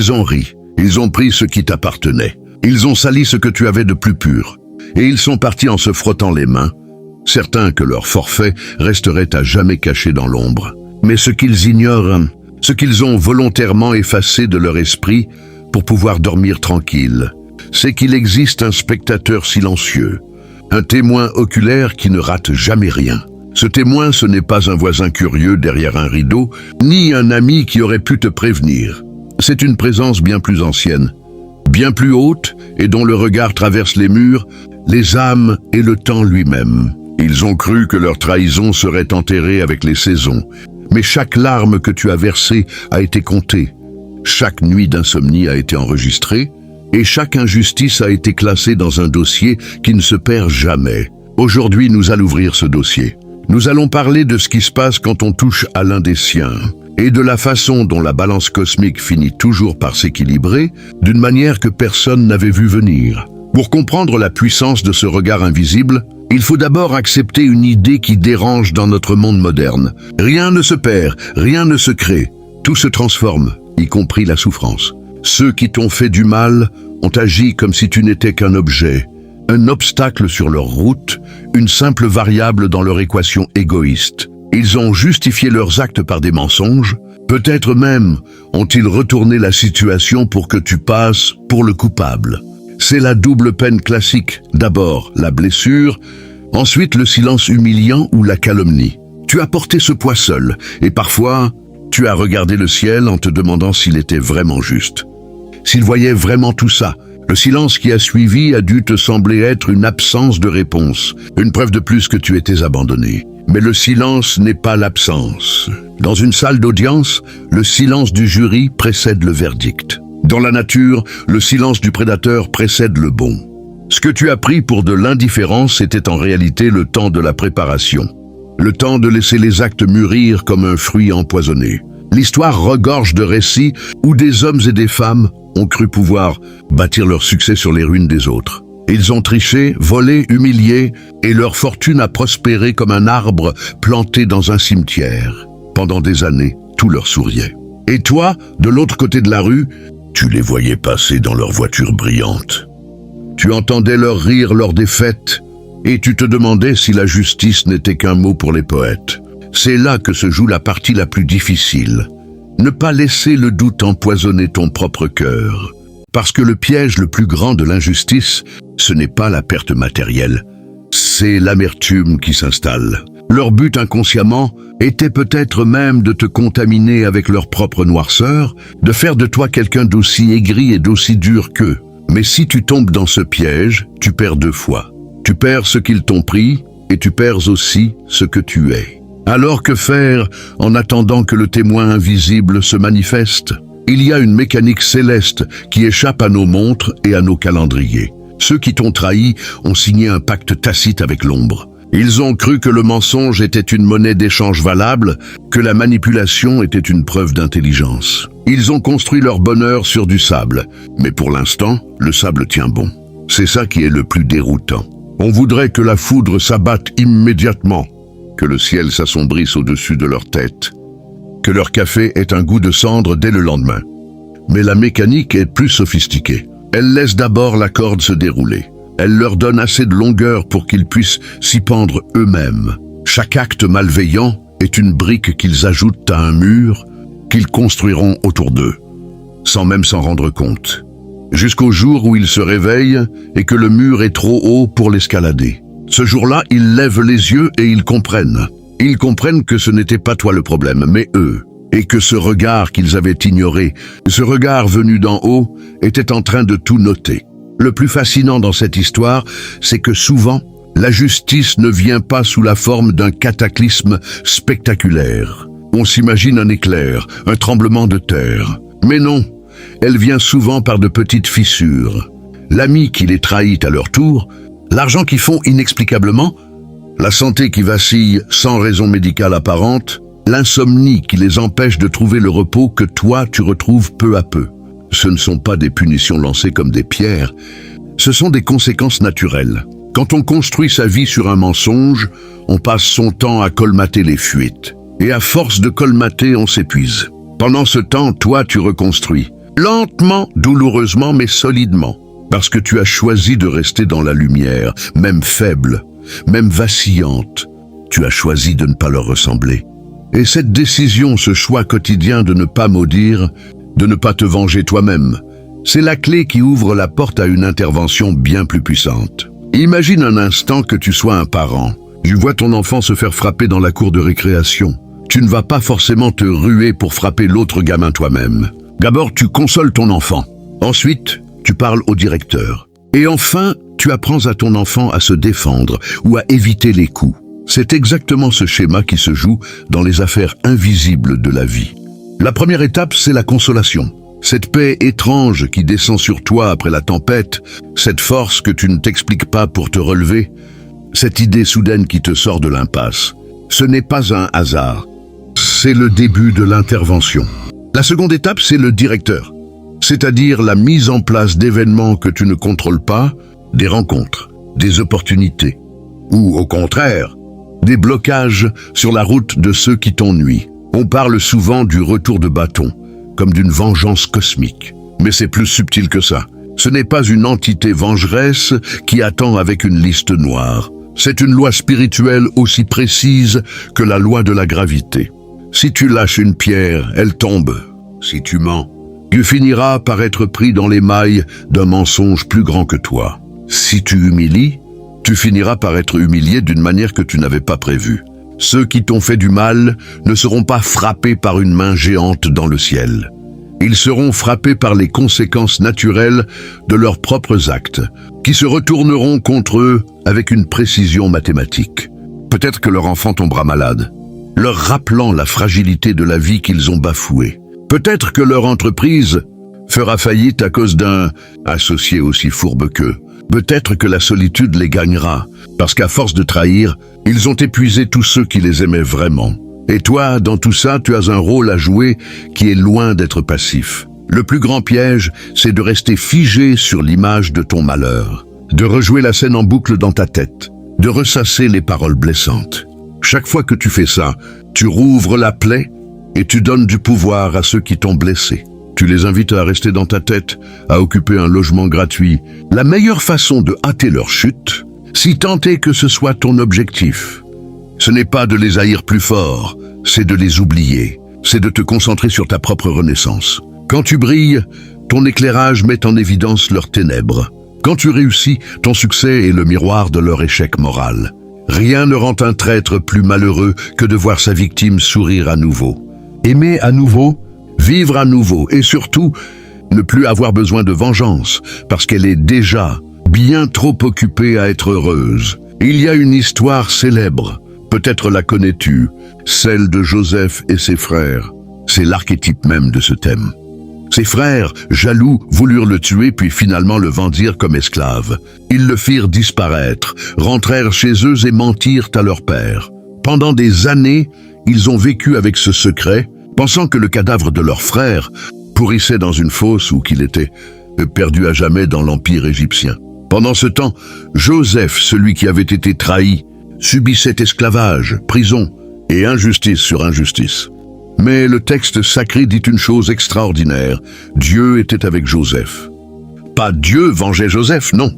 Ils ont ri, ils ont pris ce qui t'appartenait. Ils ont sali ce que tu avais de plus pur. Et ils sont partis en se frottant les mains, certains que leur forfait resterait à jamais caché dans l'ombre. Mais ce qu'ils ignorent, ce qu'ils ont volontairement effacé de leur esprit pour pouvoir dormir tranquille, c'est qu'il existe un spectateur silencieux, un témoin oculaire qui ne rate jamais rien. Ce témoin, ce n'est pas un voisin curieux derrière un rideau, ni un ami qui aurait pu te prévenir. C'est une présence bien plus ancienne, bien plus haute et dont le regard traverse les murs, les âmes et le temps lui-même. Ils ont cru que leur trahison serait enterrée avec les saisons, mais chaque larme que tu as versée a été comptée, chaque nuit d'insomnie a été enregistrée, et chaque injustice a été classée dans un dossier qui ne se perd jamais. Aujourd'hui, nous allons ouvrir ce dossier. Nous allons parler de ce qui se passe quand on touche à l'un des siens, et de la façon dont la balance cosmique finit toujours par s'équilibrer, d'une manière que personne n'avait vu venir. Pour comprendre la puissance de ce regard invisible, il faut d'abord accepter une idée qui dérange dans notre monde moderne. Rien ne se perd, rien ne se crée, tout se transforme, y compris la souffrance. Ceux qui t'ont fait du mal ont agi comme si tu n'étais qu'un objet, un obstacle sur leur route, une simple variable dans leur équation égoïste. Ils ont justifié leurs actes par des mensonges, peut-être même ont-ils retourné la situation pour que tu passes pour le coupable. C'est la double peine classique, d'abord la blessure, ensuite le silence humiliant ou la calomnie. Tu as porté ce poids seul, et parfois, tu as regardé le ciel en te demandant s'il était vraiment juste. S'il voyait vraiment tout ça. Le silence qui a suivi a dû te sembler être une absence de réponse, une preuve de plus que tu étais abandonné. Mais le silence n'est pas l'absence. Dans une salle d'audience, le silence du jury précède le verdict. Dans la nature, le silence du prédateur précède le bon. Ce que tu as pris pour de l'indifférence était en réalité le temps de la préparation. Le temps de laisser les actes mûrir comme un fruit empoisonné. L'histoire regorge de récits où des hommes et des femmes ont cru pouvoir bâtir leur succès sur les ruines des autres. Ils ont triché, volé, humilié, et leur fortune a prospéré comme un arbre planté dans un cimetière. Pendant des années, tout leur souriait. Et toi, de l'autre côté de la rue, tu les voyais passer dans leur voiture brillante. Tu entendais leur rire lors des fêtes, et tu te demandais si la justice n'était qu'un mot pour les poètes. C'est là que se joue la partie la plus difficile. Ne pas laisser le doute empoisonner ton propre cœur. Parce que le piège le plus grand de l'injustice, ce n'est pas la perte matérielle, c'est l'amertume qui s'installe. Leur but inconsciemment était peut-être même de te contaminer avec leur propre noirceur, de faire de toi quelqu'un d'aussi aigri et d'aussi dur qu'eux. Mais si tu tombes dans ce piège, tu perds deux fois. Tu perds ce qu'ils t'ont pris et tu perds aussi ce que tu es. Alors que faire en attendant que le témoin invisible se manifeste? Il y a une mécanique céleste qui échappe à nos montres et à nos calendriers. Ceux qui t'ont trahi ont signé un pacte tacite avec l'ombre. Ils ont cru que le mensonge était une monnaie d'échange valable, que la manipulation était une preuve d'intelligence. Ils ont construit leur bonheur sur du sable, mais pour l'instant, le sable tient bon. C'est ça qui est le plus déroutant. On voudrait que la foudre s'abatte immédiatement, que le ciel s'assombrisse au-dessus de leur tête, que leur café ait un goût de cendre dès le lendemain. Mais la mécanique est plus sophistiquée. Elle laisse d'abord la corde se dérouler. Elle leur donne assez de longueur pour qu'ils puissent s'y pendre eux-mêmes. Chaque acte malveillant est une brique qu'ils ajoutent à un mur qu'ils construiront autour d'eux, sans même s'en rendre compte. Jusqu'au jour où ils se réveillent et que le mur est trop haut pour l'escalader. Ce jour-là, ils lèvent les yeux et ils comprennent. Ils comprennent que ce n'était pas toi le problème, mais eux. Et que ce regard qu'ils avaient ignoré, ce regard venu d'en haut, était en train de tout noter. Le plus fascinant dans cette histoire, c'est que souvent, la justice ne vient pas sous la forme d'un cataclysme spectaculaire. On s'imagine un éclair, un tremblement de terre. Mais non, elle vient souvent par de petites fissures. L'ami qui les trahit à leur tour, l'argent qu'ils font inexplicablement, la santé qui vacille sans raison médicale apparente, l'insomnie qui les empêche de trouver le repos que toi tu retrouves peu à peu. Ce ne sont pas des punitions lancées comme des pierres, ce sont des conséquences naturelles. Quand on construit sa vie sur un mensonge, on passe son temps à colmater les fuites. Et à force de colmater, on s'épuise. Pendant ce temps, toi tu reconstruis. Lentement, douloureusement, mais solidement. Parce que tu as choisi de rester dans la lumière, même faible, même vacillante. Tu as choisi de ne pas leur ressembler. Et cette décision, ce choix quotidien de ne pas maudire, de ne pas te venger toi-même, c'est la clé qui ouvre la porte à une intervention bien plus puissante. Imagine un instant que tu sois un parent. Tu vois ton enfant se faire frapper dans la cour de récréation. Tu ne vas pas forcément te ruer pour frapper l'autre gamin toi-même. D'abord, tu consoles ton enfant. Ensuite, tu parles au directeur. Et enfin, tu apprends à ton enfant à se défendre ou à éviter les coups. C'est exactement ce schéma qui se joue dans les affaires invisibles de la vie. La première étape, c'est la consolation. Cette paix étrange qui descend sur toi après la tempête, cette force que tu ne t'expliques pas pour te relever, cette idée soudaine qui te sort de l'impasse. Ce n'est pas un hasard. C'est le début de l'intervention. La seconde étape, c'est le directeur, c'est-à-dire la mise en place d'événements que tu ne contrôles pas, des rencontres, des opportunités, ou au contraire, des blocages sur la route de ceux qui t'ennuient. On parle souvent du retour de bâton, comme d'une vengeance cosmique. Mais c'est plus subtil que ça. Ce n'est pas une entité vengeresse qui attend avec une liste noire. C'est une loi spirituelle aussi précise que la loi de la gravité. Si tu lâches une pierre, elle tombe. Si tu mens, tu finiras par être pris dans les mailles d'un mensonge plus grand que toi. Si tu humilies, tu finiras par être humilié d'une manière que tu n'avais pas prévue. Ceux qui t'ont fait du mal ne seront pas frappés par une main géante dans le ciel. Ils seront frappés par les conséquences naturelles de leurs propres actes, qui se retourneront contre eux avec une précision mathématique. Peut-être que leur enfant tombera malade, leur rappelant la fragilité de la vie qu'ils ont bafouée. Peut-être que leur entreprise fera faillite à cause d'un associé aussi fourbe qu'eux. Peut-être que la solitude les gagnera, parce qu'à force de trahir, ils ont épuisé tous ceux qui les aimaient vraiment. Et toi, dans tout ça, tu as un rôle à jouer qui est loin d'être passif. Le plus grand piège, c'est de rester figé sur l'image de ton malheur, de rejouer la scène en boucle dans ta tête, de ressasser les paroles blessantes. Chaque fois que tu fais ça, tu rouvres la plaie et tu donnes du pouvoir à ceux qui t'ont blessé. Tu les invites à rester dans ta tête, à occuper un logement gratuit. La meilleure façon de hâter leur chute, si tant est que ce soit ton objectif, ce n'est pas de les haïr plus fort, c'est de les oublier. C'est de te concentrer sur ta propre renaissance. Quand tu brilles, ton éclairage met en évidence leurs ténèbres. Quand tu réussis, ton succès est le miroir de leur échec moral. Rien ne rend un traître plus malheureux que de voir sa victime sourire à nouveau. Aimer à nouveau, vivre à nouveau et surtout, ne plus avoir besoin de vengeance parce qu'elle est déjà bien trop occupée à être heureuse. Il y a une histoire célèbre, peut-être la connais-tu, celle de Joseph et ses frères. C'est l'archétype même de ce thème. Ses frères, jaloux, voulurent le tuer puis finalement le vendirent comme esclave. Ils le firent disparaître, rentrèrent chez eux et mentirent à leur père. Pendant des années, ils ont vécu avec ce secret, pensant que le cadavre de leur frère pourrissait dans une fosse ou qu'il était perdu à jamais dans l'empire égyptien. Pendant ce temps, Joseph, celui qui avait été trahi, subissait esclavage, prison et injustice sur injustice. Mais le texte sacré dit une chose extraordinaire. Dieu était avec Joseph. Pas Dieu vengeait Joseph, non.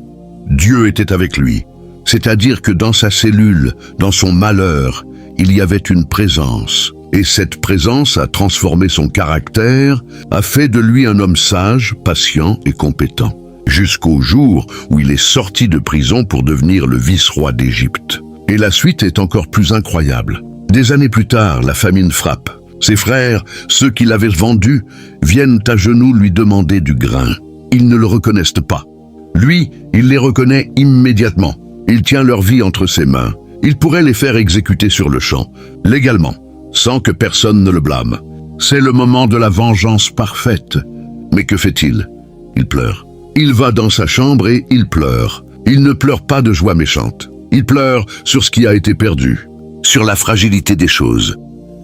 Dieu était avec lui. C'est-à-dire que dans sa cellule, dans son malheur, il y avait une présence. Et cette présence a transformé son caractère, a fait de lui un homme sage, patient et compétent. Jusqu'au jour où il est sorti de prison pour devenir le vice-roi d'Égypte. Et la suite est encore plus incroyable. Des années plus tard, la famine frappe. Ses frères, ceux qui l'avaient vendu, viennent à genoux lui demander du grain. Ils ne le reconnaissent pas. Lui, il les reconnaît immédiatement. Il tient leur vie entre ses mains. Il pourrait les faire exécuter sur le champ, légalement, sans que personne ne le blâme. C'est le moment de la vengeance parfaite. Mais que fait-il? Il pleure. Il va dans sa chambre et il pleure. Il ne pleure pas de joie méchante. Il pleure sur ce qui a été perdu, sur la fragilité des choses.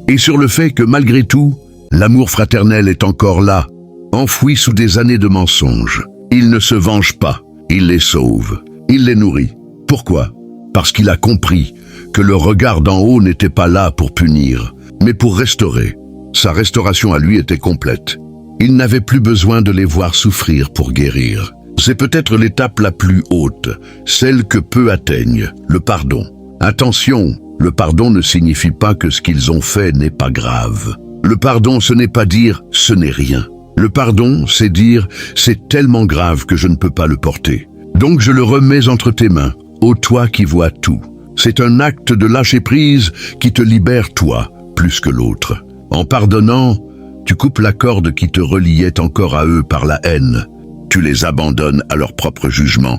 Et sur le fait que malgré tout, l'amour fraternel est encore là, enfoui sous des années de mensonges. Il ne se venge pas, il les sauve, il les nourrit. Pourquoi? Parce qu'il a compris que le regard d'en haut n'était pas là pour punir, mais pour restaurer. Sa restauration à lui était complète. Il n'avait plus besoin de les voir souffrir pour guérir. C'est peut-être l'étape la plus haute, celle que peu atteignent, le pardon. Attention, le pardon ne signifie pas que ce qu'ils ont fait n'est pas grave. Le pardon, ce n'est pas dire « ce n'est rien ». Le pardon, c'est dire « c'est tellement grave que je ne peux pas le porter. Donc je le remets entre tes mains, ô toi qui vois tout ». C'est un acte de lâcher prise qui te libère toi, plus que l'autre. En pardonnant, tu coupes la corde qui te reliait encore à eux par la haine. Tu les abandonnes à leur propre jugement,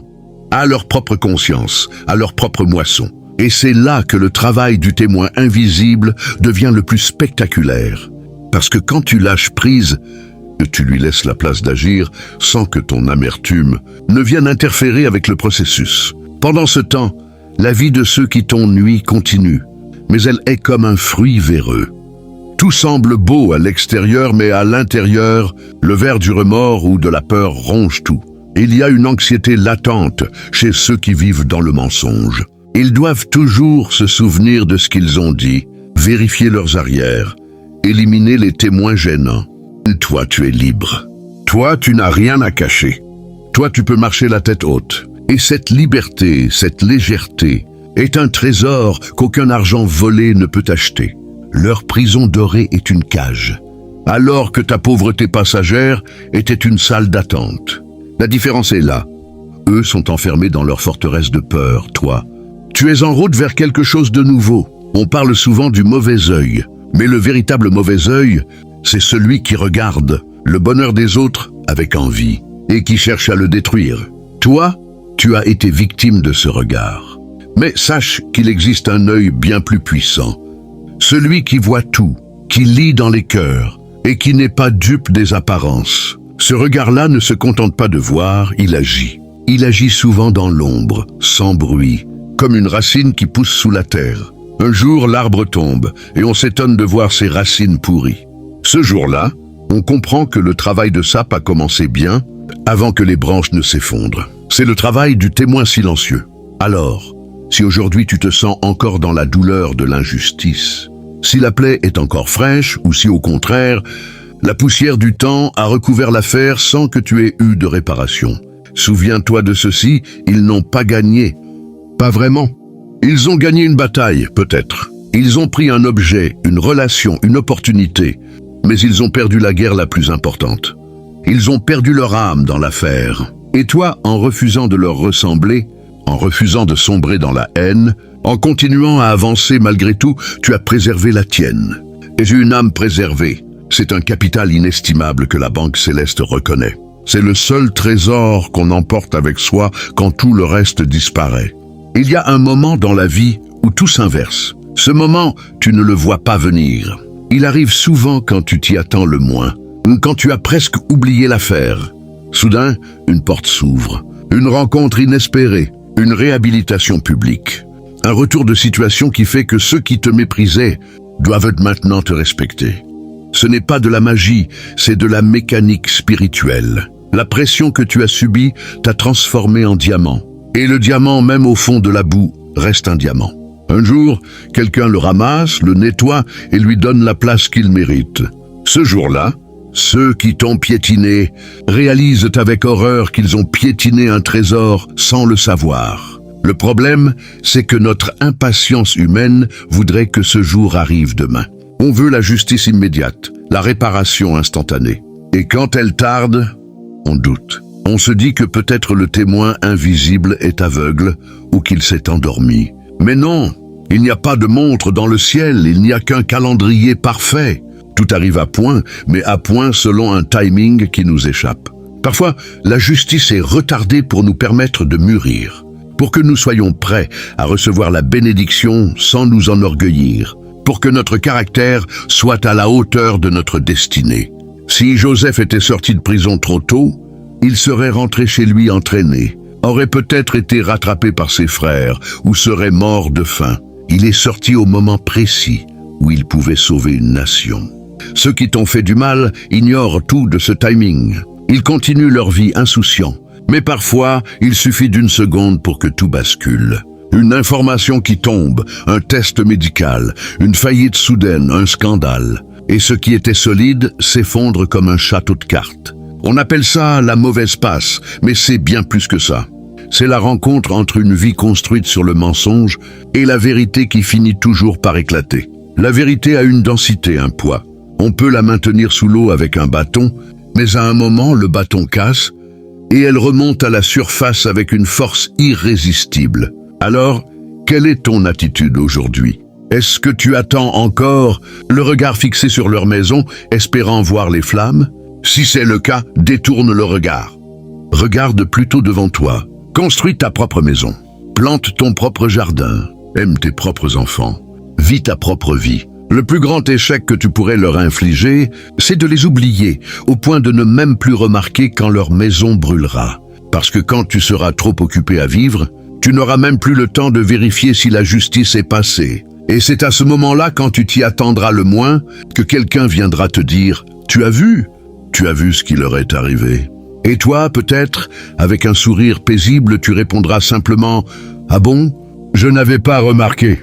à leur propre conscience, à leur propre moisson. Et c'est là que le travail du témoin invisible devient le plus spectaculaire. Parce que quand tu lâches prise, tu lui laisses la place d'agir sans que ton amertume ne vienne interférer avec le processus. Pendant ce temps, la vie de ceux qui t'ont nui continue, mais elle est comme un fruit véreux. Tout semble beau à l'extérieur, mais à l'intérieur, le ver du remords ou de la peur ronge tout. Il y a une anxiété latente chez ceux qui vivent dans le mensonge. Ils doivent toujours se souvenir de ce qu'ils ont dit, vérifier leurs arrières, éliminer les témoins gênants. Toi, tu es libre. Toi, tu n'as rien à cacher. Toi, tu peux marcher la tête haute. Et cette liberté, cette légèreté, est un trésor qu'aucun argent volé ne peut acheter. Leur prison dorée est une cage, alors que ta pauvreté passagère était une salle d'attente. La différence est là. Eux sont enfermés dans leur forteresse de peur, toi. Tu es en route vers quelque chose de nouveau. On parle souvent du mauvais œil, mais le véritable mauvais œil, c'est celui qui regarde le bonheur des autres avec envie et qui cherche à le détruire. Toi, tu as été victime de ce regard. Mais sache qu'il existe un œil bien plus puissant. Celui qui voit tout, qui lit dans les cœurs et qui n'est pas dupe des apparences. Ce regard-là ne se contente pas de voir, il agit. Il agit souvent dans l'ombre, sans bruit, comme une racine qui pousse sous la terre. Un jour, l'arbre tombe et on s'étonne de voir ses racines pourries. Ce jour-là, on comprend que le travail de sape a commencé bien avant que les branches ne s'effondrent. C'est le travail du témoin silencieux. Alors, si aujourd'hui tu te sens encore dans la douleur de l'injustice, si la plaie est encore fraîche ou si au contraire, la poussière du temps a recouvert l'affaire sans que tu aies eu de réparation, souviens-toi de ceci, ils n'ont pas gagné. Pas vraiment. Ils ont gagné une bataille, peut-être. Ils ont pris un objet, une relation, une opportunité, mais ils ont perdu la guerre la plus importante. Ils ont perdu leur âme dans l'affaire. Et toi, en refusant de leur ressembler, en refusant de sombrer dans la haine, en continuant à avancer malgré tout, tu as préservé la tienne. Et une âme préservée, c'est un capital inestimable que la Banque Céleste reconnaît. C'est le seul trésor qu'on emporte avec soi quand tout le reste disparaît. Il y a un moment dans la vie où tout s'inverse. Ce moment, tu ne le vois pas venir. Il arrive souvent quand tu t'y attends le moins, quand tu as presque oublié l'affaire. Soudain, une porte s'ouvre, une rencontre inespérée, une réhabilitation publique. Un retour de situation qui fait que ceux qui te méprisaient doivent maintenant te respecter. Ce n'est pas de la magie, c'est de la mécanique spirituelle. La pression que tu as subie t'a transformé en diamant. Et le diamant, même au fond de la boue, reste un diamant. Un jour, quelqu'un le ramasse, le nettoie et lui donne la place qu'il mérite. Ce jour-là, ceux qui t'ont piétiné réalisent avec horreur qu'ils ont piétiné un trésor sans le savoir. Le problème, c'est que notre impatience humaine voudrait que ce jour arrive demain. On veut la justice immédiate, la réparation instantanée. Et quand elle tarde, on doute. On se dit que peut-être le témoin invisible est aveugle ou qu'il s'est endormi. Mais non, il n'y a pas de montre dans le ciel, il n'y a qu'un calendrier parfait. Tout arrive à point, mais à point selon un timing qui nous échappe. Parfois, la justice est retardée pour nous permettre de mûrir, pour que nous soyons prêts à recevoir la bénédiction sans nous enorgueillir, pour que notre caractère soit à la hauteur de notre destinée. Si Joseph était sorti de prison trop tôt, il serait rentré chez lui entraîné, aurait peut-être été rattrapé par ses frères ou serait mort de faim. Il est sorti au moment précis où il pouvait sauver une nation. Ceux qui t'ont fait du mal ignorent tout de ce timing. Ils continuent leur vie insouciants. Mais parfois, il suffit d'une seconde pour que tout bascule. Une information qui tombe, un test médical, une faillite soudaine, un scandale. et ce qui était solide s'effondre comme un château de cartes. On appelle ça la mauvaise passe, mais c'est bien plus que ça. C'est la rencontre entre une vie construite sur le mensonge et la vérité qui finit toujours par éclater. La vérité a une densité, un poids. On peut la maintenir sous l'eau avec un bâton, mais à un moment, le bâton casse et elle remonte à la surface avec une force irrésistible. Alors, quelle est ton attitude aujourd'hui? Est-ce que tu attends encore, le regard fixé sur leur maison, espérant voir les flammes? Si c'est le cas, détourne le regard. Regarde plutôt devant toi. Construis ta propre maison. Plante ton propre jardin. Aime tes propres enfants. Vis ta propre vie. Le plus grand échec que tu pourrais leur infliger, c'est de les oublier, au point de ne même plus remarquer quand leur maison brûlera. Parce que quand tu seras trop occupé à vivre, tu n'auras même plus le temps de vérifier si la justice est passée. Et c'est à ce moment-là, quand tu t'y attendras le moins, que quelqu'un viendra te dire « Tu as vu ce qui leur est arrivé ?» Et toi, peut-être, avec un sourire paisible, tu répondras simplement « Ah bon? Je n'avais pas remarqué. »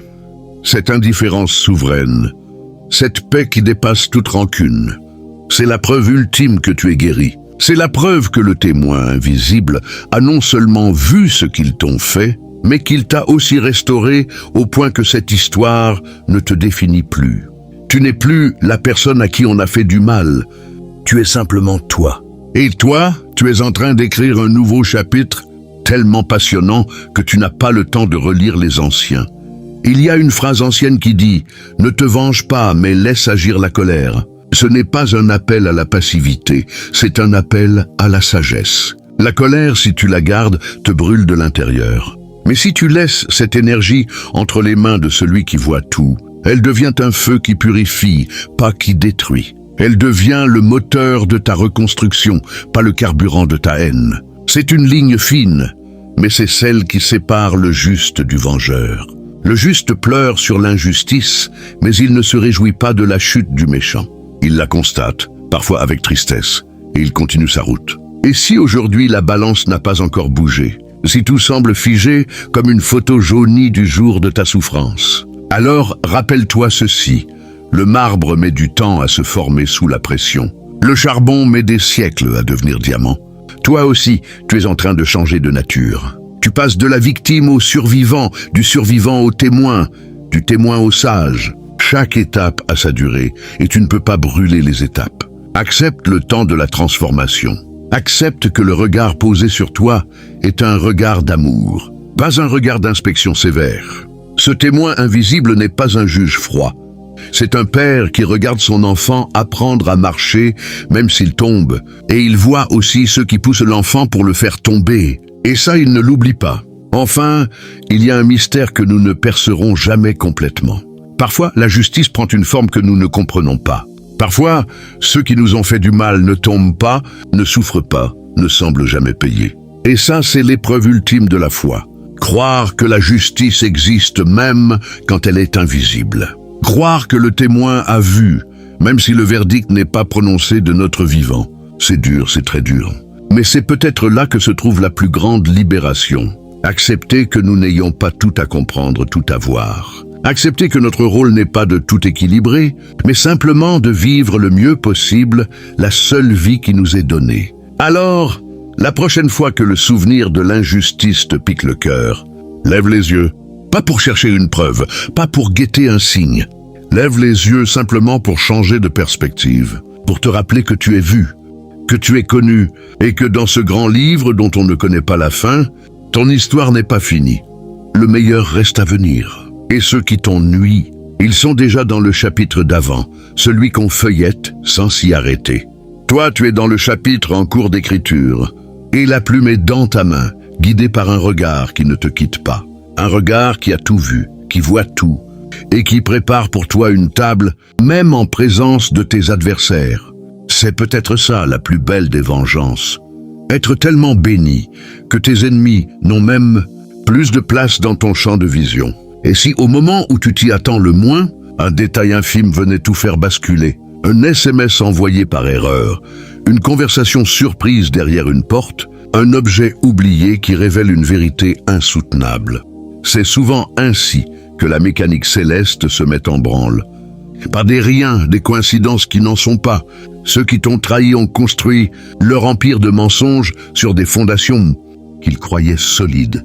Cette indifférence souveraine, cette paix qui dépasse toute rancune, c'est la preuve ultime que tu es guéri. C'est la preuve que le témoin invisible a non seulement vu ce qu'ils t'ont fait, mais qu'il t'a aussi restauré au point que cette histoire ne te définit plus. Tu n'es plus la personne à qui on a fait du mal, tu es simplement toi. Et toi, tu es en train d'écrire un nouveau chapitre tellement passionnant que tu n'as pas le temps de relire les anciens. Il y a une phrase ancienne qui dit « Ne te venge pas, mais laisse agir la colère ». Ce n'est pas un appel à la passivité, c'est un appel à la sagesse. La colère, si tu la gardes, te brûle de l'intérieur. Mais si tu laisses cette énergie entre les mains de celui qui voit tout, elle devient un feu qui purifie, pas qui détruit. Elle devient le moteur de ta reconstruction, pas le carburant de ta haine. C'est une ligne fine, mais c'est celle qui sépare le juste du vengeur. Le juste pleure sur l'injustice, mais il ne se réjouit pas de la chute du méchant. Il la constate, parfois avec tristesse, et il continue sa route. Et si aujourd'hui la balance n'a pas encore bougé, si tout semble figé comme une photo jaunie du jour de ta souffrance, alors rappelle-toi ceci, le marbre met du temps à se former sous la pression. Le charbon met des siècles à devenir diamant. Toi aussi, tu es en train de changer de nature. Tu passes de la victime au survivant, du survivant au témoin, du témoin au sage. Chaque étape a sa durée et tu ne peux pas brûler les étapes. Accepte le temps de la transformation. Accepte que le regard posé sur toi est un regard d'amour, pas un regard d'inspection sévère. Ce témoin invisible n'est pas un juge froid. C'est un père qui regarde son enfant apprendre à marcher même s'il tombe. Et il voit aussi ceux qui poussent l'enfant pour le faire tomber. Et ça, il ne l'oublie pas. Enfin, il y a un mystère que nous ne percerons jamais complètement. Parfois, la justice prend une forme que nous ne comprenons pas. Parfois, ceux qui nous ont fait du mal ne tombent pas, ne souffrent pas, ne semblent jamais payer. Et ça, c'est l'épreuve ultime de la foi. Croire que la justice existe même quand elle est invisible. Croire que le témoin a vu, même si le verdict n'est pas prononcé de notre vivant. C'est dur, c'est très dur. Mais c'est peut-être là que se trouve la plus grande libération. Accepter que nous n'ayons pas tout à comprendre, tout à voir. Accepter que notre rôle n'est pas de tout équilibrer, mais simplement de vivre le mieux possible la seule vie qui nous est donnée. Alors, la prochaine fois que le souvenir de l'injustice te pique le cœur, lève les yeux. Pas pour chercher une preuve, pas pour guetter un signe. Lève les yeux simplement pour changer de perspective, pour te rappeler que tu es vu, que tu es connu, et que dans ce grand livre dont on ne connaît pas la fin, ton histoire n'est pas finie. Le meilleur reste à venir. Et ceux qui t'ont nui, ils sont déjà dans le chapitre d'avant, celui qu'on feuillette sans s'y arrêter. Toi, tu es dans le chapitre en cours d'écriture, et la plume est dans ta main, guidée par un regard qui ne te quitte pas. Un regard qui a tout vu, qui voit tout, et qui prépare pour toi une table, même en présence de tes adversaires. C'est peut-être ça la plus belle des vengeances. Être tellement béni que tes ennemis n'ont même plus de place dans ton champ de vision. Et si au moment où tu t'y attends le moins, un détail infime venait tout faire basculer, un SMS envoyé par erreur, une conversation surprise derrière une porte, un objet oublié qui révèle une vérité insoutenable. C'est souvent ainsi que la mécanique céleste se met en branle. par des riens, des coïncidences qui n'en sont pas. Ceux qui t'ont trahi ont construit leur empire de mensonges sur des fondations qu'ils croyaient solides.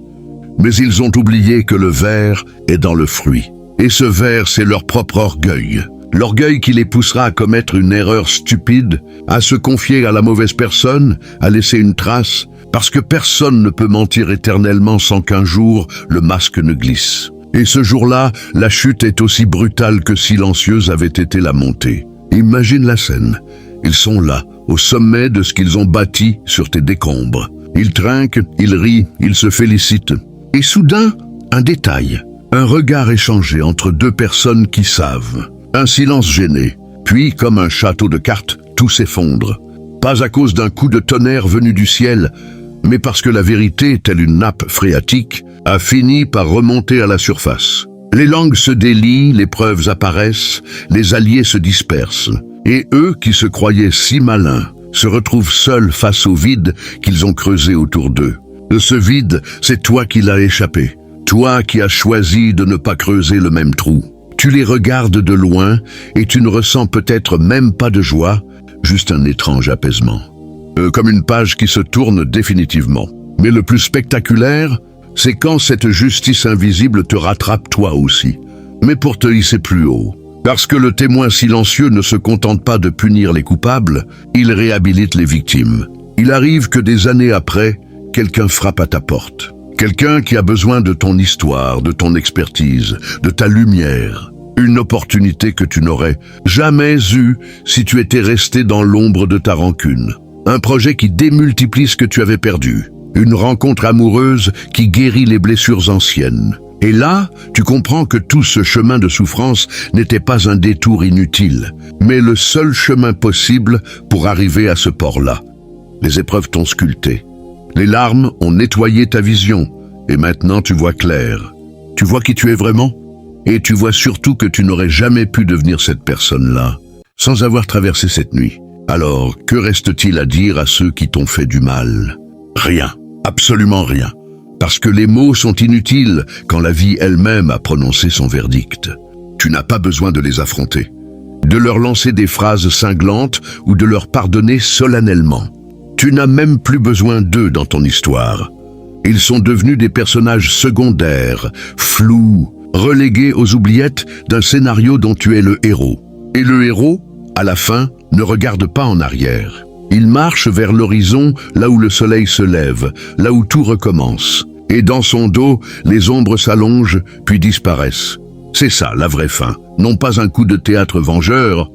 Mais ils ont oublié que le ver est dans le fruit. Et ce ver, c'est leur propre orgueil. L'orgueil qui les poussera à commettre une erreur stupide, à se confier à la mauvaise personne, à laisser une trace, parce que personne ne peut mentir éternellement sans qu'un jour le masque ne glisse. Et ce jour-là, la chute est aussi brutale que silencieuse avait été la montée. Imagine la scène. Ils sont là, au sommet de ce qu'ils ont bâti sur tes décombres. Ils trinquent, ils rient, ils se félicitent. Et soudain, un détail. Un regard échangé entre deux personnes qui savent. Un silence gêné. Puis, comme un château de cartes, tout s'effondre. Pas à cause d'un coup de tonnerre venu du ciel, mais parce que la vérité, telle une nappe phréatique, a fini par remonter à la surface. Les langues se délient, les preuves apparaissent, les alliés se dispersent. Et eux, qui se croyaient si malins, se retrouvent seuls face au vide qu'ils ont creusé autour d'eux. De ce vide, c'est toi qui l'as échappé. Toi qui as choisi de ne pas creuser le même trou. Tu les regardes de loin et tu ne ressens peut-être même pas de joie, juste un étrange apaisement. Comme une page qui se tourne définitivement. Mais le plus spectaculaire, c'est quand cette justice invisible te rattrape toi aussi. Mais pour te hisser plus haut. Parce que le témoin silencieux ne se contente pas de punir les coupables, il réhabilite les victimes. Il arrive que des années après, quelqu'un frappe à ta porte. Quelqu'un qui a besoin de ton histoire, de ton expertise, de ta lumière. Une opportunité que tu n'aurais jamais eue si tu étais resté dans l'ombre de ta rancune. Un projet qui démultiplie ce que tu avais perdu. Une rencontre amoureuse qui guérit les blessures anciennes. Et là, tu comprends que tout ce chemin de souffrance n'était pas un détour inutile, mais le seul chemin possible pour arriver à ce port-là. Les épreuves t'ont sculpté. Les larmes ont nettoyé ta vision, et maintenant tu vois clair. Tu vois qui tu es vraiment, et tu vois surtout que tu n'aurais jamais pu devenir cette personne-là, sans avoir traversé cette nuit. Alors, que reste-t-il à dire à ceux qui t'ont fait du mal? Rien, absolument rien. Parce que les mots sont inutiles quand la vie elle-même a prononcé son verdict. Tu n'as pas besoin de les affronter, de leur lancer des phrases cinglantes ou de leur pardonner solennellement. Tu n'as même plus besoin d'eux dans ton histoire. Ils sont devenus des personnages secondaires, flous, relégués aux oubliettes d'un scénario dont tu es le héros. Et le héros, à la fin, ne regarde pas en arrière. Il marche vers l'horizon, là où le soleil se lève, là où tout recommence. Et dans son dos, les ombres s'allongent, puis disparaissent. C'est ça, la vraie fin. Non pas un coup de théâtre vengeur,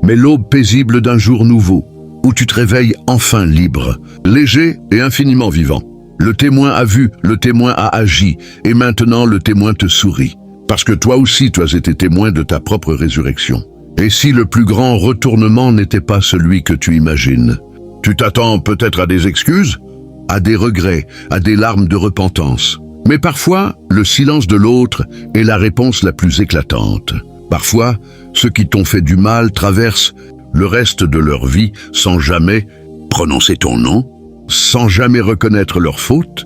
mais l'aube paisible d'un jour nouveau, où tu te réveilles enfin libre, léger et infiniment vivant. Le témoin a vu, le témoin a agi, et maintenant le témoin te sourit. Parce que toi aussi tu as été témoin de ta propre résurrection. Et si le plus grand retournement n'était pas celui que tu imagines? Tu t'attends peut-être à des excuses, à des regrets, à des larmes de repentance. Mais parfois, le silence de l'autre est la réponse la plus éclatante. Parfois, ceux qui t'ont fait du mal traversent le reste de leur vie sans jamais prononcer ton nom, sans jamais reconnaître leurs fautes,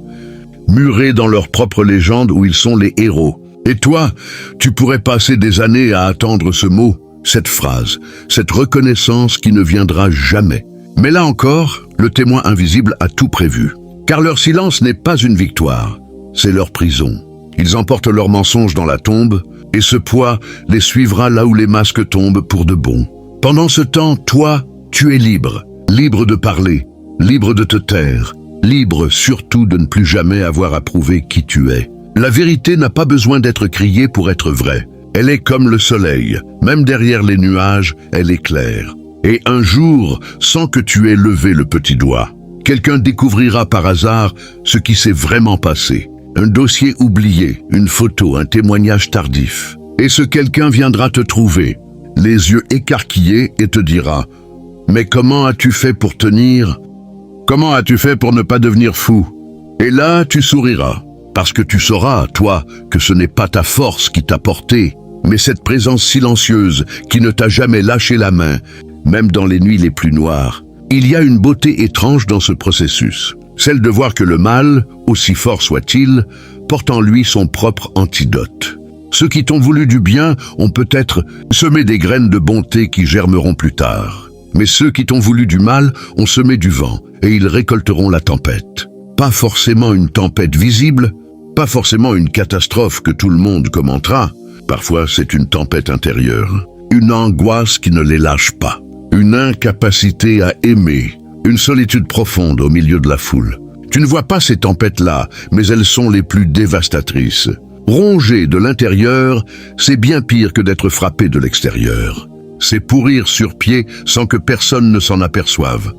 murés dans leur propre légende où ils sont les héros. Et toi, tu pourrais passer des années à attendre ce mot, cette phrase, cette reconnaissance qui ne viendra jamais. Mais là encore, le témoin invisible a tout prévu. Car leur silence n'est pas une victoire, c'est leur prison. Ils emportent leurs mensonges dans la tombe, et ce poids les suivra là où les masques tombent pour de bon. Pendant ce temps, toi, tu es libre. Libre de parler, libre de te taire, libre surtout de ne plus jamais avoir à prouver qui tu es. La vérité n'a pas besoin d'être criée pour être vraie. Elle est comme le soleil, même derrière les nuages, elle éclaire. Et un jour, sans que tu aies levé le petit doigt, quelqu'un découvrira par hasard ce qui s'est vraiment passé. Un dossier oublié, une photo, un témoignage tardif. Et ce quelqu'un viendra te trouver, les yeux écarquillés, et te dira « Mais comment as-tu fait pour tenir? Comment as-tu fait pour ne pas devenir fou ?» Et là, tu souriras, parce que tu sauras, toi, que ce n'est pas ta force qui t'a porté, mais cette présence silencieuse qui ne t'a jamais lâché la main, même dans les nuits les plus noires. Il y a une beauté étrange dans ce processus, celle de voir que le mal, aussi fort soit-il, porte en lui son propre antidote. Ceux qui t'ont voulu du bien ont peut-être semé des graines de bonté qui germeront plus tard. Mais ceux qui t'ont voulu du mal ont semé du vent, et ils récolteront la tempête. Pas forcément une tempête visible, pas forcément une catastrophe que tout le monde commentera. Parfois, c'est une tempête intérieure, une angoisse qui ne les lâche pas, une incapacité à aimer, une solitude profonde au milieu de la foule. Tu ne vois pas ces tempêtes-là, mais elles sont les plus dévastatrices. Ronger de l'intérieur, c'est bien pire que d'être frappé de l'extérieur. C'est pourrir sur pied sans que personne ne s'en aperçoive.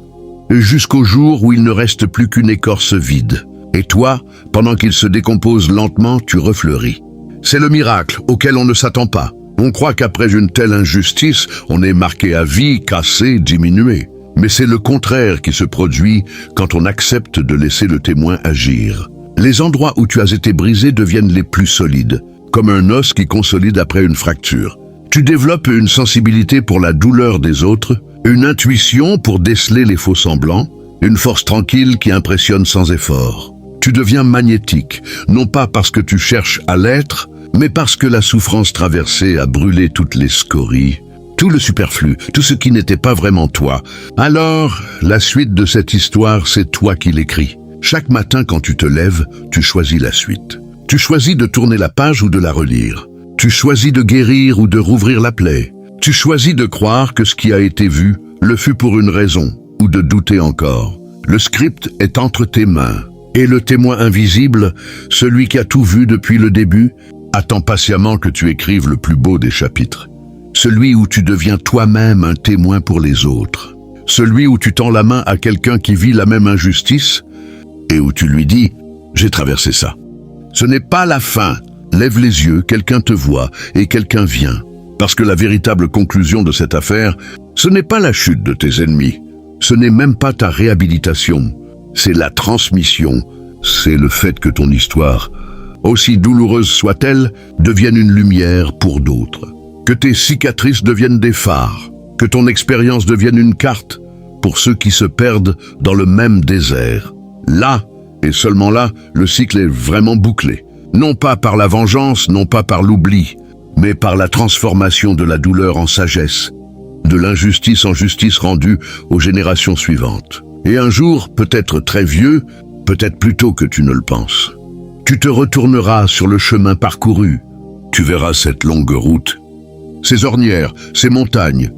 Jusqu'au jour où il ne reste plus qu'une écorce vide. Et toi, pendant qu'il se décompose lentement, tu refleuris. C'est le miracle auquel on ne s'attend pas. On croit qu'après une telle injustice, on est marqué à vie, cassé, diminué. Mais c'est le contraire qui se produit quand on accepte de laisser le témoin agir. Les endroits où tu as été brisé deviennent les plus solides, comme un os qui consolide après une fracture. Tu développes une sensibilité pour la douleur des autres, une intuition pour déceler les faux-semblants, une force tranquille qui impressionne sans effort. Tu deviens magnétique, non pas parce que tu cherches à l'être, mais parce que la souffrance traversée a brûlé toutes les scories, tout le superflu, tout ce qui n'était pas vraiment toi. Alors, la suite de cette histoire, c'est toi qui l'écris. Chaque matin quand tu te lèves, tu choisis la suite. Tu choisis de tourner la page ou de la relire. Tu choisis de guérir ou de rouvrir la plaie. Tu choisis de croire que ce qui a été vu le fut pour une raison, ou de douter encore. Le script est entre tes mains. Et le témoin invisible, celui qui a tout vu depuis le début, attend patiemment que tu écrives le plus beau des chapitres. Celui où tu deviens toi-même un témoin pour les autres. Celui où tu tends la main à quelqu'un qui vit la même injustice et où tu lui dis « J'ai traversé ça ». Ce n'est pas la fin. Lève les yeux, quelqu'un te voit et quelqu'un vient. Parce que la véritable conclusion de cette affaire, ce n'est pas la chute de tes ennemis. Ce n'est même pas ta réhabilitation. C'est la transmission. C'est le fait que ton histoire, aussi douloureuse soit-elle, devienne une lumière pour d'autres. Que tes cicatrices deviennent des phares. Que ton expérience devienne une carte pour ceux qui se perdent dans le même désert. Là, et seulement là, le cycle est vraiment bouclé. Non pas par la vengeance, non pas par l'oubli, mais par la transformation de la douleur en sagesse, de l'injustice en justice rendue aux générations suivantes. Et un jour, peut-être très vieux, peut-être plus tôt que tu ne le penses, tu te retourneras sur le chemin parcouru. Tu verras cette longue route, ces ornières, ces montagnes,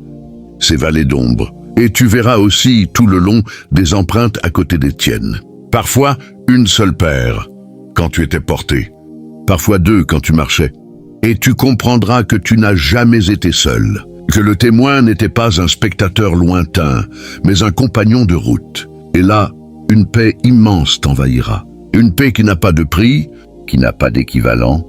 ces vallées d'ombre. Et tu verras aussi tout le long des empreintes à côté des tiennes. Parfois, une seule paire, quand tu étais porté. Parfois deux quand tu marchais. Et tu comprendras que tu n'as jamais été seul. Que le témoin n'était pas un spectateur lointain, mais un compagnon de route. Et là, une paix immense t'envahira. Une paix qui n'a pas de prix, qui n'a pas d'équivalent.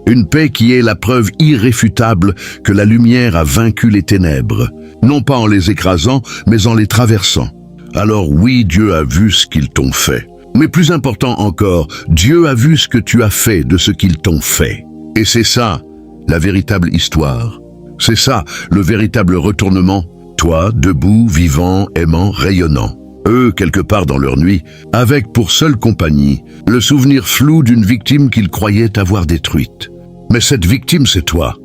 Une paix qui est la preuve irréfutable que la lumière a vaincu les ténèbres, non pas en les écrasant, mais en les traversant. Alors oui, Dieu a vu ce qu'ils t'ont fait. Mais plus important encore, Dieu a vu ce que tu as fait de ce qu'ils t'ont fait. Et c'est ça, la véritable histoire. C'est ça, le véritable retournement. Toi, debout, vivant, aimant, rayonnant. Eux, quelque part dans leur nuit, avec pour seule compagnie, le souvenir flou d'une victime qu'ils croyaient avoir détruite. Mais cette victime, c'est toi.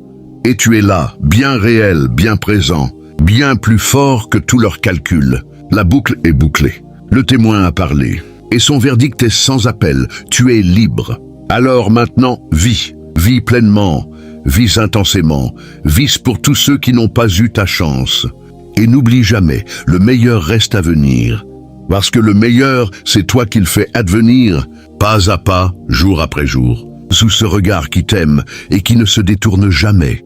Et tu es là, bien réel, bien présent, bien plus fort que tous leurs calculs. La boucle est bouclée. Le témoin a parlé. Et son verdict est sans appel. Tu es libre. Alors maintenant, vis. Vis pleinement. Vis intensément. Vis pour tous ceux qui n'ont pas eu ta chance. Et n'oublie jamais, le meilleur reste à venir. Parce que le meilleur, c'est toi qui le fais advenir, pas à pas, jour après jour, sous ce regard qui t'aime et qui ne se détourne jamais.